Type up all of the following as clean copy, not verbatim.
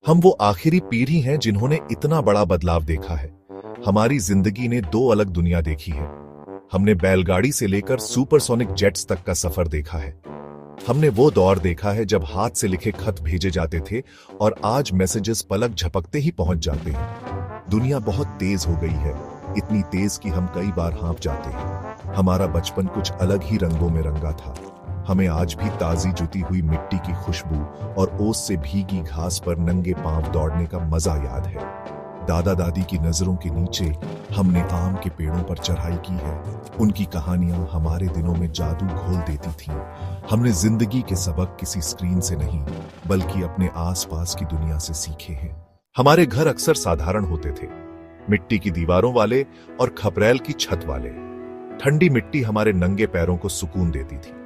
हम वो आखिरी पीढ़ी हैं जिन्होंने इतना बड़ा बदलाव देखा है। हमारी जिंदगी ने दो अलग दुनिया देखी है। हमने बैलगाड़ी से लेकर सुपरसोनिक जेट्स तक का सफर देखा है। हमने वो दौर देखा है जब हाथ से लिखे खत भेजे जाते थे और आज मैसेजेस पलक झपकते ही पहुंच जाते हैं। दुनिया बहुत तेज हो गई है, इतनी तेज कि हम कई बार हाँफ जाते हैं। हमारा बचपन कुछ अलग ही रंगों में रंगा था। हमें आज भी ताजी जुती हुई मिट्टी की खुशबू और ओस से भीगी घास पर नंगे पांव दौड़ने का मजा याद है। दादा दादी की नजरों के नीचे हमने आम के पेड़ों पर चढ़ाई की है। उनकी कहानियां हमारे दिनों में जादू घोल देती थीं। हमने जिंदगी के सबक किसी स्क्रीन से नहीं बल्कि अपने आसपास की दुनिया से सीखे हैं। हमारे घर अक्सर साधारण होते थे, मिट्टी की दीवारों वाले और खपरेल की छत वाले। ठंडी मिट्टी हमारे नंगे पैरों को सुकून देती थी।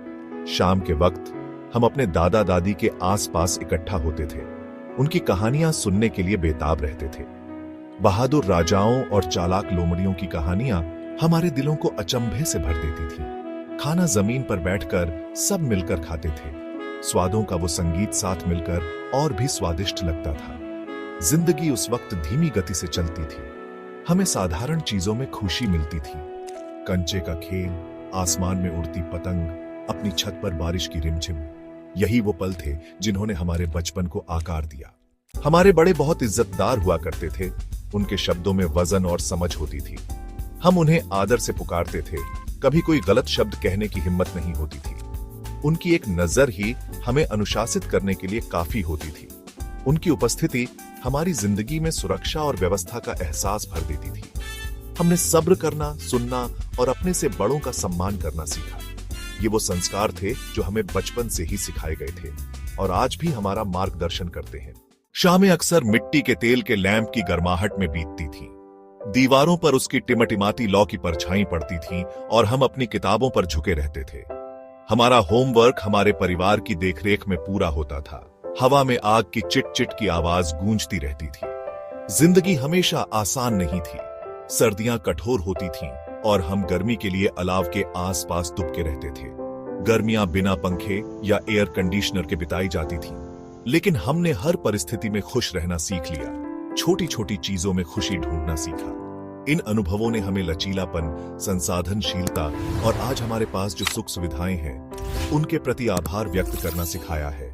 शाम के वक्त हम अपने दादा दादी के आसपास इकट्ठा होते थे। उनकी कहानियां सुनने के लिए बेताब रहते थे। बहादुर राजाओं और चालाक लोमड़ियों की कहानियां हमारे दिलों को अचंभे से भर देती थी। खाना जमीन पर बैठकर सब मिलकर खाते थे। स्वादों का वो संगीत साथ मिलकर और भी स्वादिष्ट लगता था। जिंदगी उस वक्त धीमी गति से चलती थी। हमें साधारण चीजों में खुशी मिलती थी। कंचे का खेल, आसमान में उड़ती पतंग, अपनी छत पर बारिश की रिमझिम, यही वो पल थे जिन्होंने हमारे बचपन को आकार दिया। हमारे बड़े बहुत इज्जतदार हुआ करते थे। उनके शब्दों में वजन और समझ होती थी। हम उन्हें आदर से पुकारते थे। कभी कोई गलत शब्द कहने की हिम्मत नहीं होती थी। उनकी एक नजर ही हमें अनुशासित करने के लिए काफी होती थी। उनकी उपस्थिति हमारी जिंदगी में सुरक्षा और व्यवस्था का एहसास भर देती थी। हमने सब्र करना, सुनना और अपने से बड़ों का सम्मान करना सीखा। ये वो संस्कार थे जो हमें बचपन से ही सिखाए गए थे और आज भी हमारा मार्गदर्शन करते हैं। शामें अक्सर मिट्टी के तेल के लैंप की गर्माहट में बीतती थीं। दीवारों पर उसकी टिमटिमाती लौ की परछाई पड़ती थीं और हम अपनी किताबों पर झुके रहते थे। हमारा होमवर्क हमारे परिवार की देखरेख में पूरा होता था। हवा में आग की चिट चिट की आवाज गूंजती रहती थी। जिंदगी हमेशा आसान नहीं थी। सर्दियां कठोर होती थीं और हम गर्मी के लिए अलाव के आसपास दुबके रहते थे। गर्मियां बिना पंखे या एयर कंडीशनर के बिताई जाती थीं, लेकिन हमने हर परिस्थिति में खुश रहना सीख लिया। छोटी छोटी चीजों में खुशी ढूंढना सीखा। इन अनुभवों ने हमें लचीलापन, संसाधनशीलता और आज हमारे पास जो सुख सुविधाएं हैं उनके प्रति आभार व्यक्त करना सिखाया है।